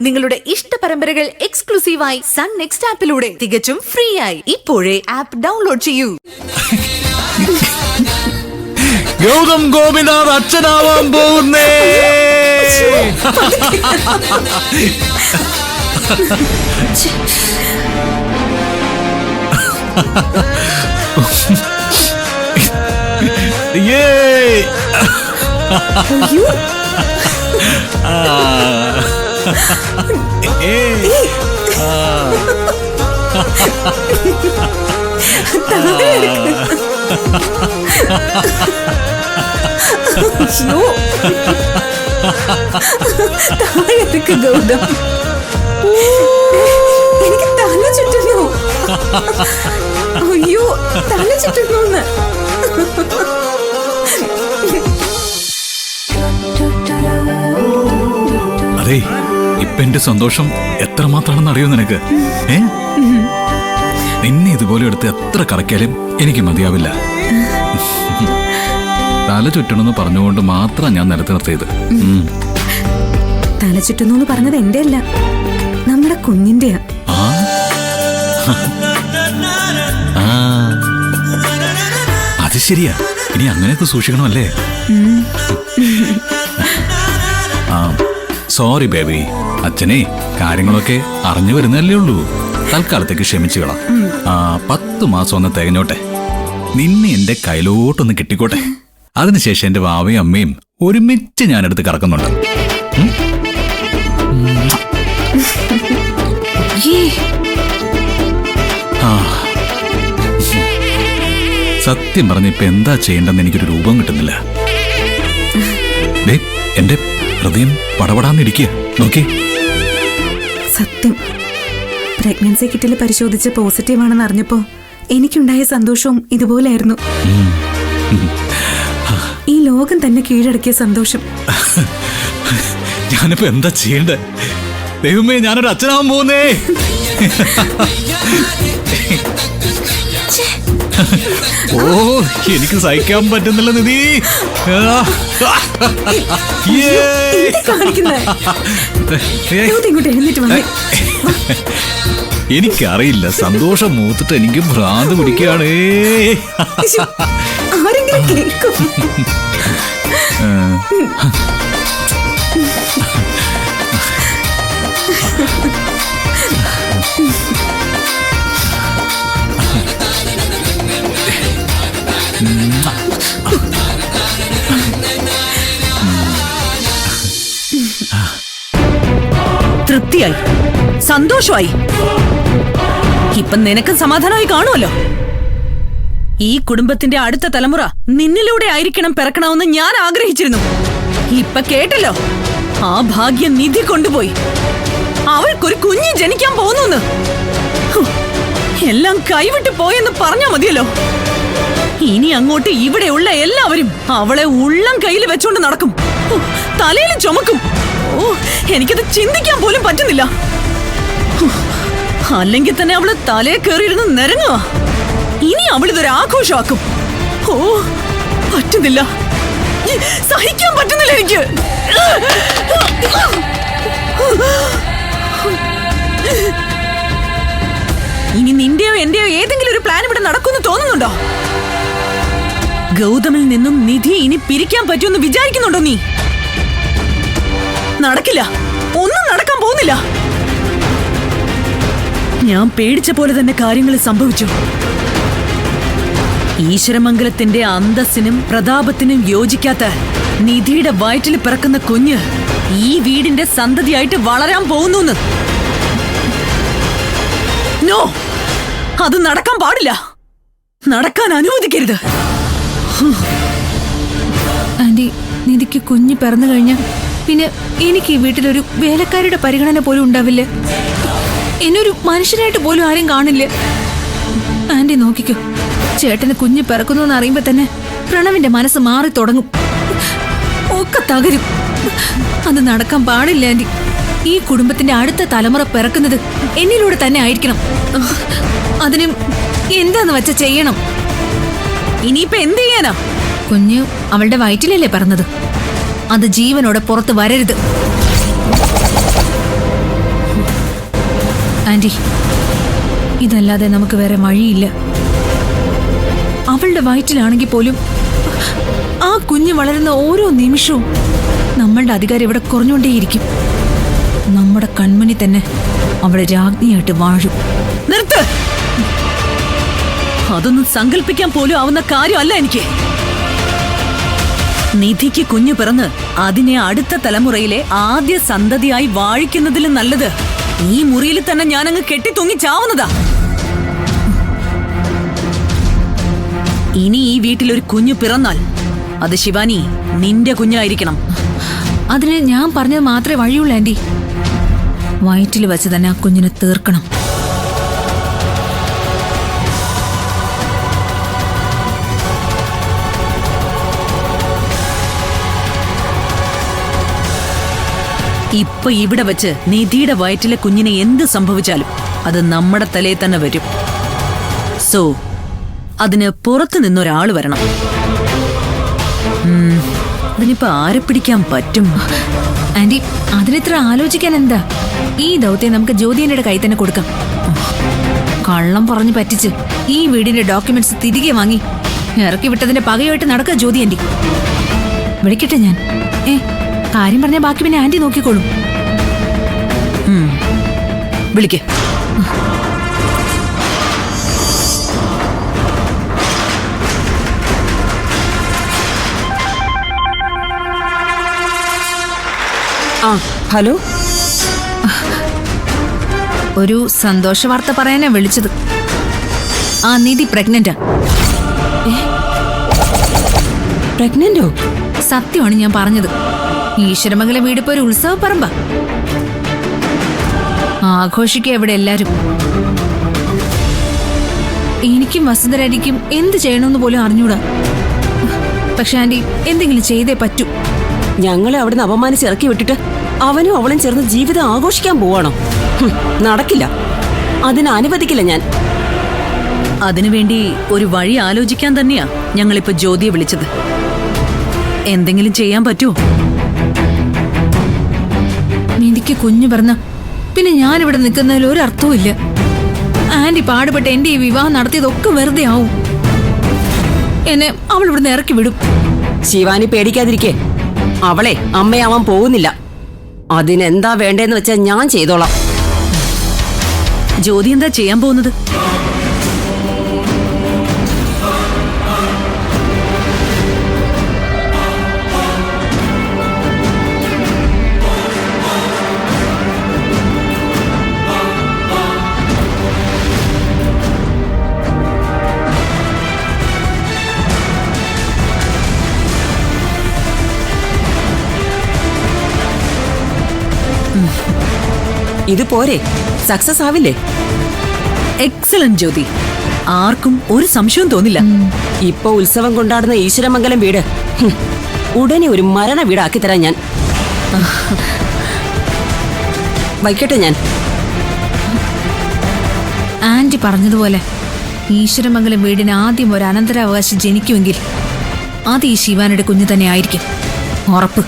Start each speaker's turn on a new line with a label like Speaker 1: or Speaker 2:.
Speaker 1: നിങ്ങളുടെ ഇഷ്ട പരമ്പരകൾ എക്സ്ക്ലൂസീവായി സൺ നെക്സ്റ്റ് ആപ്പിലൂടെ തികച്ചും ഫ്രീ ആയി. ഇപ്പോഴേ ആപ്പ് ഡൗൺലോഡ് ചെയ്യൂ.
Speaker 2: ഗൗതം ഗോപിനാഥ് അച്ഛനാവാൻ പോകുന്നേ.
Speaker 1: ഗൗതം, എനിക്ക് തല ചുറ്റുന്നു. അയ്യോ, തല ചുറ്റുന്നു.
Speaker 2: അതെ, ഇപ്പൊ എന്റെ സന്തോഷം എത്രമാത്രാണെന്ന് അറിയോ നിനക്ക്? നിന്നെ ഇതുപോലെ എടുത്ത് എത്ര കറക്കിയാലും എനിക്ക് മതിയാവില്ല. തല ചുറ്റണമെന്ന് പറഞ്ഞുകൊണ്ട് മാത്രം ഞാൻ നിലത്ത് നിർത്തിയത്.
Speaker 1: തല ചുറ്റുന്നു പറഞ്ഞത് എന്റെ അല്ല, നമ്മുടെ കുഞ്ഞിന്റെയാ.
Speaker 2: അത് ശരിയാ, ഇനി അങ്ങനെയൊക്കെ സൂക്ഷിക്കണമല്ലേ? സോറി ബേബി, അച്ഛനെ കാര്യങ്ങളൊക്കെ അറിഞ്ഞു വരുന്നല്ലേ ഉള്ളൂ. തൽക്കാലത്തേക്ക് ക്ഷമിച്ചുകളാം. 10 മാസം ഒന്ന് തികഞ്ഞോട്ടെ, നിന്നെ എന്റെ കയ്യിലോട്ടൊന്ന് കിട്ടിക്കോട്ടെ. അതിനുശേഷം എന്റെ വാവയും അമ്മയും ഒരുമിച്ച് ഞാനെടുത്ത് കറക്കുന്നുണ്ട്. സത്യം പറഞ്ഞ ഇപ്പൊ എന്താ ചെയ്യേണ്ടെന്ന് എനിക്കൊരു രൂപം കിട്ടുന്നില്ല. എന്റെ ഹൃദയം പടപടാന്നിരിക്കുക. നോക്കി,
Speaker 1: സത്യം പ്രഗ്നൻസി കിറ്റിൽ പരിശോധിച്ച് പോസിറ്റീവ് ആണെന്ന് അറിഞ്ഞപ്പോ എനിക്കുണ്ടായ സന്തോഷവും ഇതുപോലെയായിരുന്നു. ഈ ലോകം തന്നെ കീഴടക്കിയ സന്തോഷം.
Speaker 2: ഞാനിപ്പോ എന്താ ചെയ്യണ്ടേ? ദൈവമേ, ഞാനൊരു അച്ഛനാവാൻ പോകുന്നേ. ഓ, എനിക്ക് സഹിക്കാൻ പറ്റുന്നില്ല നിധി. എനിക്കറിയില്ല, സന്തോഷം മൂത്തിട്ട് എനിക്ക് ഭ്രാന്ത് പിടിക്കുകയാണ്.
Speaker 3: തൃപ്തിയായി, സന്തോഷമായി. ഇപ്പൊ നിനക്ക് സമാധാനമായി കാണുമല്ലോ. ഈ കുടുംബത്തിന്റെ അടുത്ത തലമുറ നിന്നിലൂടെ ആയിരിക്കണം പിറക്കണമെന്ന് ഞാൻ ആഗ്രഹിച്ചിരുന്നു. ഇപ്പൊ കേട്ടല്ലോ, ആ ഭാഗ്യം നിധി കൊണ്ടുപോയി. അവൾക്കൊരു കുഞ്ഞ് ജനിക്കാൻ പോകുന്നു. എല്ലാം കൈവിട്ട് പോയെന്ന് പറഞ്ഞാ മതിയല്ലോ. ഇനി അങ്ങോട്ട് ഇവിടെയുള്ള എല്ലാവരും അവളെ ഉള്ളം കയ്യിൽ വെച്ചോണ്ട് നടക്കും, തലയിൽ ചുമക്കും. ഓ, എനിക്കത് ചിന്തിക്കാൻ പോലും പറ്റുന്നില്ല. അല്ലെങ്കിൽ തന്നെ അവള് തലയെ കയറിയിരുന്ന് നിരങ്ങുക. ഇനി അവളിതൊരു ആഘോഷമാക്കും. ഓ, പറ്റുന്നില്ല, സഹിക്കാൻ പറ്റുന്നില്ല എനിക്ക്. ഇനി നിന്റെയോ എന്റെയോ ഏതെങ്കിലും ഒരു പ്ലാൻ ഇവിടെ നടക്കുമെന്ന് തോന്നുന്നുണ്ടോ? ഗൗതമിൽ നിന്നും നിധി ഇനി പിരിക്കാൻ പറ്റുമെന്ന് വിചാരിക്കുന്നുണ്ടോ നീ? നടക്കില്ല, ഒന്നും നടക്കാൻ പോകുന്നില്ല. ഞാൻ പേടിച്ച പോലെ തന്നെ കാര്യങ്ങൾ സംഭവിച്ചു. ഈശ്വരമംഗലത്തിന്റെ അന്തസ്സിനും പ്രതാപത്തിനും യോജിക്കാത്ത നിധിയുടെ വയറ്റിൽ പിറക്കുന്ന കുഞ്ഞ് ഈ വീടിന്റെ സന്തതിയായിട്ട് വളരാൻ പോകുന്നു. നോ, അത് നടക്കാൻ പാടില്ല, നടക്കാൻ അനുവദിക്കരുത്.
Speaker 1: ആന്റി, നിധിക്ക് കുഞ്ഞ് പിറന്നു കഴിഞ്ഞാൽ പിന്നെ എനിക്ക് ഈ വീട്ടിലൊരു വേലക്കാരുടെ പരിഗണന പോലും ഉണ്ടാവില്ല. എന്നൊരു മനുഷ്യനായിട്ട് പോലും ആരും കാണില്ല. ആന്റി നോക്കിക്കോ, ചേട്ടന് കുഞ്ഞ് പിറക്കുന്നു എന്ന് അറിയുമ്പോ തന്നെ പ്രണവിന്റെ മനസ്സ് മാറി തുടങ്ങും, ഒക്കെ തകരും. അത് നടക്കാൻ പാടില്ല ആന്റി. ഈ കുടുംബത്തിന്റെ അടുത്ത തലമുറ പിറക്കുന്നത് എന്നിലൂടെ തന്നെ ആയിരിക്കണം. അതിനും എന്താന്ന് വെച്ച ചെയ്യണം.
Speaker 3: ഇനിയിപ്പോ എന്ത് ചെയ്യാനാ?
Speaker 1: കുഞ്ഞ് അവളുടെ വയറ്റിലല്ലേ പറഞ്ഞത്, അത് ജീവനോടെ പുറത്ത് വരരുത്. ആന്റി, ഇതല്ലാതെ നമുക്ക് വേറെ വഴിയില്ല. അവളുടെ വയറ്റിലാണെങ്കിൽ പോലും ആ കുഞ്ഞ് വളരുന്ന ഓരോ നിമിഷവും നമ്മളുടെ അധികാരം ഇവിടെ കുറഞ്ഞുകൊണ്ടേയിരിക്കും. നമ്മുടെ കൺമുനി തന്നെ അവളെ രാജ്ഞിയായിട്ട് വാഴും.
Speaker 3: നിർത്ത്! അതൊന്നും സങ്കല്പിക്കാൻ പോലും ആവുന്ന കാര്യമല്ല എനിക്ക്. നിധിക്ക് കുഞ്ഞു പിറന്ന് അതിനെ അടുത്ത തലമുറയിലെ ആദ്യ സന്തതിയായി വാഴിക്കുന്നതിലും നല്ലത് ഈ മുറിയിൽ തന്നെ ഞാനങ്ങ് കെട്ടിത്തൂങ്ങി ചാവുന്നതാ. ഇനി ഈ വീട്ടിലൊരു കുഞ്ഞു പിറന്നാൽ അത് ശിവാനി നിന്റെ കുഞ്ഞായിരിക്കണം.
Speaker 1: അതിന് ഞാൻ പറഞ്ഞത് മാത്രമേ വഴിയുള്ളൂ ആന്റി. വയറ്റിൽ വെച്ച് തന്നെ ആ കുഞ്ഞിനെ തീർക്കണം.
Speaker 3: ഇപ്പൊ ഇവിടെ വെച്ച് നിധിയുടെ വയറ്റിലെ കുഞ്ഞിനെ എന്ത് സംഭവിച്ചാലും അത് നമ്മുടെ തലയിൽ തന്നെ വരും. സോ അതിന് പുറത്തു നിന്നൊരാള് വരണം. അതിനിപ്പോ ആരെ പിടിക്കാൻ പറ്റും?
Speaker 1: ആന്റി, അതിനിത്ര ആലോചിക്കാൻ എന്താ? ഈ ദൗത്യം നമുക്ക് ജ്യോതിയന്റെ കൈ തന്നെ കൊടുക്കാം. കള്ളം പറഞ്ഞു പറ്റിച്ച് ഈ വീടിന്റെ ഡോക്യുമെന്റ്സ് തിരികെ വാങ്ങി ഇറക്കി വിട്ടതിന്റെ പകയായിട്ട് നടക്കുക ജ്യോതി ആന്റി. വിളിക്കട്ടെ ഞാൻ? കാര്യം പറഞ്ഞാൽ ബാക്കി പിന്നെ ആന്റി നോക്കിക്കോളും.
Speaker 3: വിളിക്കേ.
Speaker 4: ഹലോ,
Speaker 1: ഒരു സന്തോഷ വാർത്ത പറയാനാ വിളിച്ചത്. ആ നിധി പ്രഗ്നന്റാ.
Speaker 4: പ്രഗ്നന്റോ?
Speaker 1: സത്യമാണ് ഞാൻ പറഞ്ഞത്. ഈശ്വരമംഗലം വീടിപ്പോ ഒരു ഉത്സവ പറമ്പാ. ആഘോഷിക്കുക ഇവിടെ എല്ലാരും. എനിക്കും വസുന്ധരാനിക്കും എന്ത് ചെയ്യണമെന്ന് പോലും അറിഞ്ഞൂടാ. പക്ഷെ ആന്റി, എന്തെങ്കിലും ചെയ്തേ പറ്റൂ.
Speaker 4: ഞങ്ങളെ അവിടുന്ന് അപമാനിച്ച് ഇറക്കി വിട്ടിട്ട് അവനും അവളും ചേർന്ന് ജീവിതം ആഘോഷിക്കാൻ പോവാണോ? നടക്കില്ല. അതിന് അനുവദിക്കില്ല ഞാൻ.
Speaker 3: അതിനുവേണ്ടി ഒരു വഴി ആലോചിക്കാൻ തന്നെയാ ഞങ്ങളിപ്പോ ജ്യോതിയെ വിളിച്ചത്. എന്തെങ്കിലും ചെയ്യാൻ പറ്റുമോ?
Speaker 1: എനിക്ക് കുഞ്ഞു പറഞ്ഞ പിന്നെ ഞാനിവിടെ നിൽക്കുന്നതിൽ ഒരു അർത്ഥവും ഇല്ല. ആന്റി പാടുപെട്ട് എന്റെ ഈ വിവാഹം നടത്തിയതൊക്കെ വെറുതെ ആവും. എന്നെ അവൾ ഇവിടുന്ന് ഇറക്കി വിടും.
Speaker 4: ശിവാനി പേടിക്കാതിരിക്കേ. അവളെ അമ്മയാവാൻ പോകുന്നില്ല. അതിനെന്താ വേണ്ടേന്ന് വെച്ചാൽ ഞാൻ ചെയ്തോളാം.
Speaker 3: ജ്യോതി എന്താ ചെയ്യാൻ പോകുന്നത്?
Speaker 4: ഇത് പോരെ? സക്സസ് ആവില്ലേ?
Speaker 3: എക്സലന്റ് ജ്യോതി. ആർക്കും ഒരു സംശയവും തോന്നില്ല.
Speaker 4: ഇപ്പൊ ഉത്സവം കൊണ്ടാടുന്ന ഈശ്വരമംഗലം വീട് ഉടനെ ഒരു മരണ വീടാക്കി തരാൻ ഞാൻ. വയ്ക്കട്ടെ ഞാൻ.
Speaker 1: ആന്റി പറഞ്ഞതുപോലെ ഈശ്വരമംഗലം വീടിന് ആദ്യം ഒരു അനന്തരാവകാശം ജനിക്കുമെങ്കിൽ അത് ഈ ശിവാനിയുടെ കുഞ്ഞു തന്നെ ആയിരിക്കും. ഉറപ്പ്.